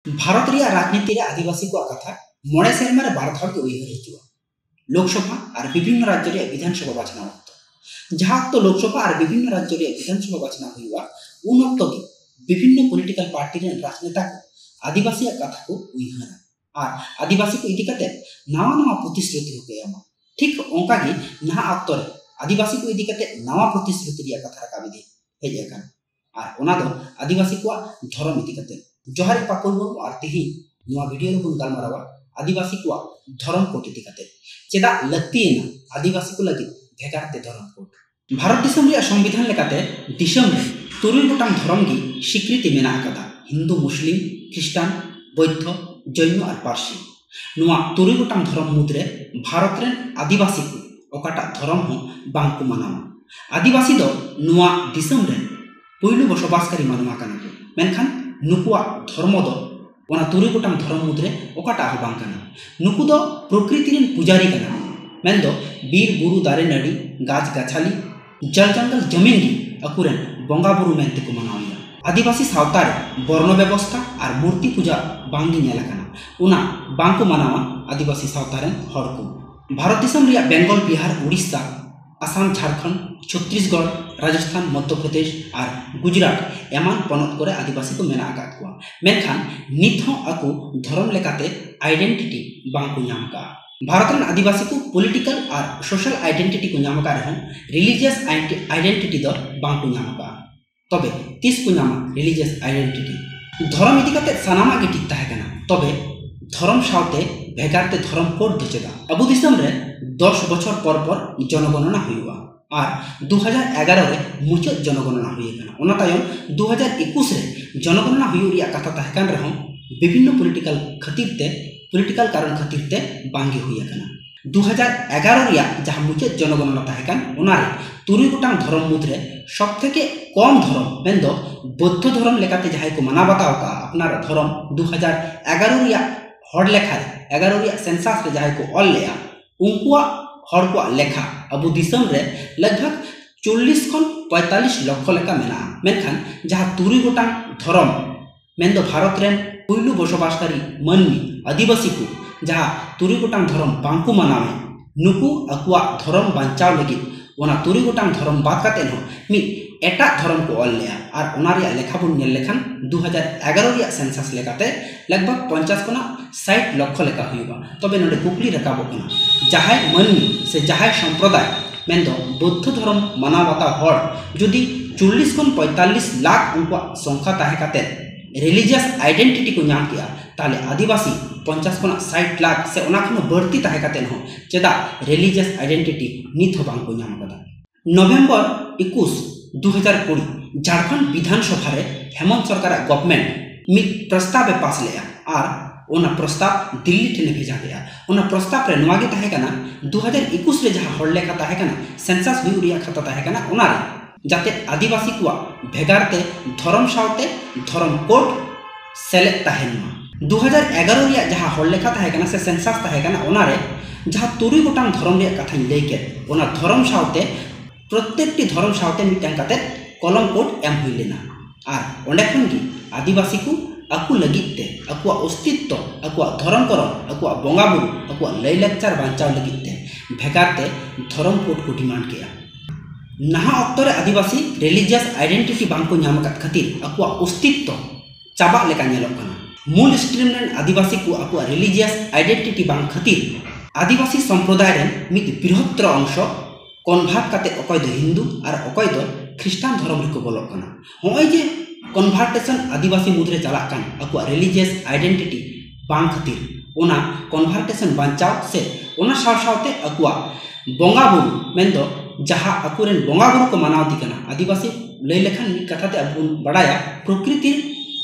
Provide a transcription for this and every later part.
भारत राजनीति आदिवासी को कथा मोड़े सेरमा बार धाव के उयहर हिजुआ लोकसभा और विभिन्न राज्य विधानसभा बाछना वक्त जहाँ तो लोकसभा और विभिन्न राज्य विधानसभा बाछना हुआ उन वक्त विभिन्न पॉलिटिकल पार्टी राजनेता को आदिवासी कथा को उयहर और आदिवासी को इदी करते नवा नवा प्रतिश्रुति हो गया ठीक ओंका गे नहा अक्तरे आदिवासी को इदी करते नवा प्रतिश्रुति कथा रखा विधि हेज और ओना दो आदिवासी को धर्म इदी करते जोहार पाकुल मुर्मू और तिही नवा वीडियो रे बुन गलमारावा आदिवासी को धर्म कोड इदी करते चेदा लक्तियेना आदिवासी को लगी भेगारते धर्म कोड भारत दिसम रे संविधान लेकाते दिसम रे तुरुई गोटांग धर्म गी स्वीकृति मेना आकादा हिंदू मुस्लिम क्रिस्टान बौद्ध जैन और पारसी नुआ तुरुई गोटांग धर्म मुद्रे भारत रे आदिवासी को ओकाटा धर्म हो बांको मानावा आदिवासी दो नुआ दिसम रे पुइलु बसबासकारी मानुआ काना को मेनखान नुकुआ धर्म दो वना तुरुई गोटांग धर्म मुद्रे ओकाटा हो बांग काना नुकु दो प्रकृति रेन पुजारी काना मेन दो बीर बुरु दारे नडी गाछ गाछाली जल जंगल जमीन गी अकुरेन बंगा बुरु मेनते को मनाविया आदिवासी सावता रे वर्ण व्यवस्था और मूर्ति पूजा बांगी नेला काना उना बांको मनावा आदिवासी सावता रेन हड़ को भारत दिसम रिया बेंगल बिहार उड़ीसा आसाम झारखंड छत्तीसगढ़ राजस्थान मध्य प्रदेश और गुजरात एमान पनत करे आदिवासी को मेना आकात को मेनखान नित हो आकु धर्म लेकाते आइडेंटिटी बांको नाम का भारत रे आदिवासी को पॉलिटिकल और सोशल आइडेंटिटी को नाम का रहो रिलीजियस आइडेंटिटी दो बांको नाम का तबे 30 को नाम रिलीजियस आइडेंटिटी धर्म इदी काते सनामा गे ठीक ताहे कना तबे धर्म सावते भेगारते धर्म कोड दचेदा अबु दिसम रे 10 बछर पर जनगणना हुआ और 2011 रे मुचाद जनगणना हुई कना ओना तायम 2021 रे जनगणना हुई रिया कथा ताहे कान रहो विभिन्न पॉलिटिकल कारण खातिर बांगी हुई कना 2011 रिया जहां मुचाद जनगणना ताहे कान ओना रे तुरुई गोटांग धर्म मुद्रे सबथेके कम धर्म मेन दो बौद्ध धर्म लेकाते जहां को माना बताओ का अपनार धर्म 2011 रिया हड़ लेखा 11 रिया सेंसस रे जहां को ऑल लेया उनकुआ हड़ को लेखा अबु दिसम रे लगभग 40 खन 45 लाख लेका मेना मेनखान जहां तुरुई गोटांग धर्म मेन दो भारत रेन पुइलु बसबासकारी मानमी आदिवासी को जहां तुरुई गोटांग धर्म बांको मनावे नुकु अकुआ धर्म बांचाव लगी ओना तुरुई गोटांग धर्म बात काते न मी एटा धर्म को ऑल लेया और ओना रिया लेखा बुन नेल लेखान 2011 रिया सेंसस लेकाते लगभग 50 कोना 60 लाख लेका हुआ तबे नडे कुकली रकाबो कना जहां मानमी से जहां संप्रदाय मेन दो बौद्ध धर्म मानावता हड़ जदि 40 खन 45 लाख उनका संख्या ताहे काते रिलीजियस आइडेंटिटी को नाम किया ताले आदिवासी 50 खन 60 लाख से ओना खन बढ़ती ताहे काते न चेदा रिलीजियस आइडेंटिटी नित हो बांको नाम कदा नवंबर 21 2020 झारखंड विधानसभा रे हेमंत सरकार गवर्नमेंट मित प्रस्ताव पास लेया और ओना प्रस्ताव दिल्ली ठेने भेजा गया ओना प्रस्ताव रे नवागे ताहे कना 2021 रे जहां हड़ लेखा ताहे कना सेंसस हुई रिया खाता ताहे कना ओना रे जाते आदिवासी को भेगारते धर्म सावते धर्म कोड सेले ताहेनमा 2011 रिया जहां हड़ लेखा ताहे कना से सेंसस ताहे कना ओना रे जहां तुरुई गोटांग धर्म रिया कथा लई के ओना धर्म सावते प्रत्येकटी धर्म सावते मिटांग काते कलम कोड एम हुई लेना और ओंडे खन गी आदिवासी को अकु लगिते अकुआ अस्तित्व अकुआ धर्म करम अकुआ बंगा बुरु अकुआ लय लेक्चर बांचाव लगिते भेगारते धर्म कोड को डिमांड किया नहा अक्तरे आदिवासी रिलीजियस आइडेंटिटी बांको नाम कात खातिर अकुआ अस्तित्व चाबा लेका नेलोक कना मूल स्ट्रीम रेन आदिवासी को अकुआ रिलीजियस आइडेंटिटी बांग खातिर आदिवासी संप्रदाय रेन मित बृहत्तर अंश कन्भार्ट काते अकय दो हिंदू और अकय दो ख्रिस्टान धर्म रे को बोलोक कना होय जे कन्भार्टेशन आदिवासी मुद्रे चला कान अकुआ रिलीजियस आइडेंटिटी बांग खातिर ओना कन्भार्टेशन बांचाव से ओना सावते अकुआ बंगा बुरु मेन दो जहां अकुरेन बंगा बुरु को मानावती कना आदिवासी लय लेखान मित कथाते अबुन बडाया प्रकृति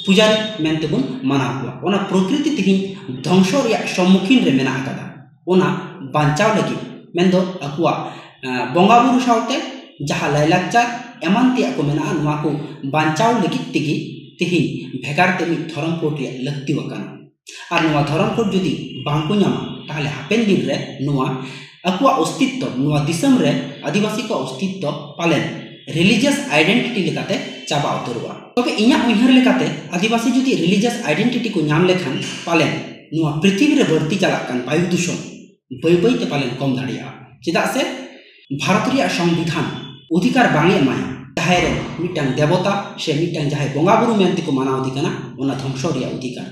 पुजारी मेनते बुन मानाव ओना प्रकृति तिहिन ध्वंस रिया सम्मुखीन रे मेना आकादा ओना बांचाव लगी मेन दो अकुआ बंगा बुरु सावते जहां लयलाचार एमान तिया को मेना नुआ को बांचाव लगी तिगी तिहिन भेगारते मी धर्म कोड रे लक्ति वकाना और नुआ धर्म कोड जदि बांको नामा ताहले हापेन दिन रे नुआ अकुआ अस्तित्व नुआ दिसम रे आदिवासी को अस्तित्व पालेन रिलीजियस आइडेंटिटी लेकाते चाबा उतरवा। तबे इन्या उइहर लेकाते आदिवासी जुदी रिलीजियस आइडेंटिटी को नाम लेखान पालेन नुआ पृथ्वी रे बढ़ती चलाकान वायु दूषण बई बई ते पालेन कम दाड़िया चेदा से भारत रिया संविधान अधिकार बांगे एमाया जहां रे मिटांग देवता से मिटांग जहां बोंगा बुरु मेनते को मानाव दिकाना ओना ध्वंस रिया अधिकार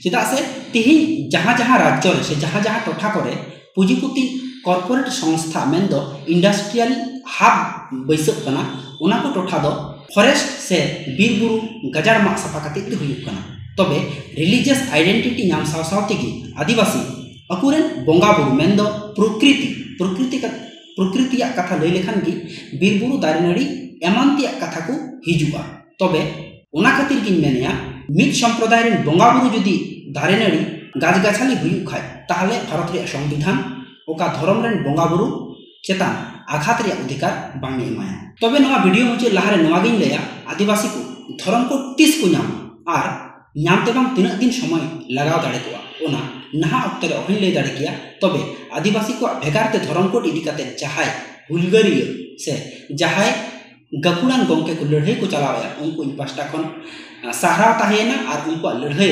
चेदा से तिहि जहां जहां राज्य से जहां जहां टोठा करे पुंजीपति कॉर्पोरेट संस्था मेन दो इंडस्ट्रियल हब बैसक कना ओना को टोठा दो फॉरेस्ट से बीर बुरु गजार मा सफा कते ते हुयुक कना तबे रिलीजियस आइडेंटिटी नाम साव साव तेगी आदिवासी अकुरेन बोंगा बुरु मेन दो प्रकृति या कथा लई लेखान गी बीर बुरु दारे नाड़ी एमानतिया कथा को हिजुआ तबे ओना खातिर गिन मेनेया मिद संप्रदाय रेन बोंगा बुरु जुदी दारे नाड़ी गाज गाछाली हुयुक खाय ताहले भारत रे संविधान ओका धर्म रेन बोंगा बुरु चेतान आघात रे अधिकार बांगे एमाया तबे नवा वीडियो मुझे लहारे नवा गिन लेया आदिवासी को धर्म को तीस को नाम आर नामते बाम तीना दिन समय लगाव दाड़े कोआ ओना नहा अक्ते रे ओहिन लई दाड़े किया तबे आदिवासी को भेगारते धर्म कोड इदी काते जहाय हुलगरिया से जहाय गकुड़ान गोंके को लड़ाई को चलावया उनको इन पास्टा खन सहारा ताहेना आर उनको लड़ाई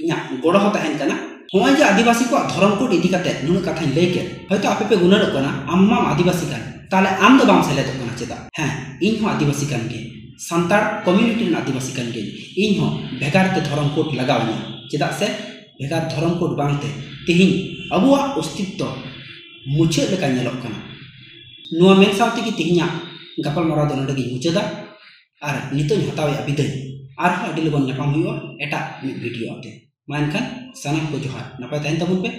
इया गोड़ो ताहेन कना होय जे आदिवासी को धर्म कोड इदी काते नुन कथा लई के हयतो आपे पे गुनर कना अम्मा आदिवासी कान ताले आम दो बाम सेले तो कना चेदा हां इन हो आदिवासी कान के संतार कम्युनिटी न आदिवासी कान के इन हो भेगारते धर्म कोड लगावनी चेदा से भेगार धर्म कोड बांगते तिहिन अबुआ अस्तित्व मुचे लेका नेलोक कना नुआ मेन सावते की तिहिना गपल मरा दो नडगी मुचेदा आर नितो हतावे अबिदय आर अडिल बन नपाम हुयो एटा वीडियो आते मानखान सनम को जोहार नपाय ताइन तबुन पे।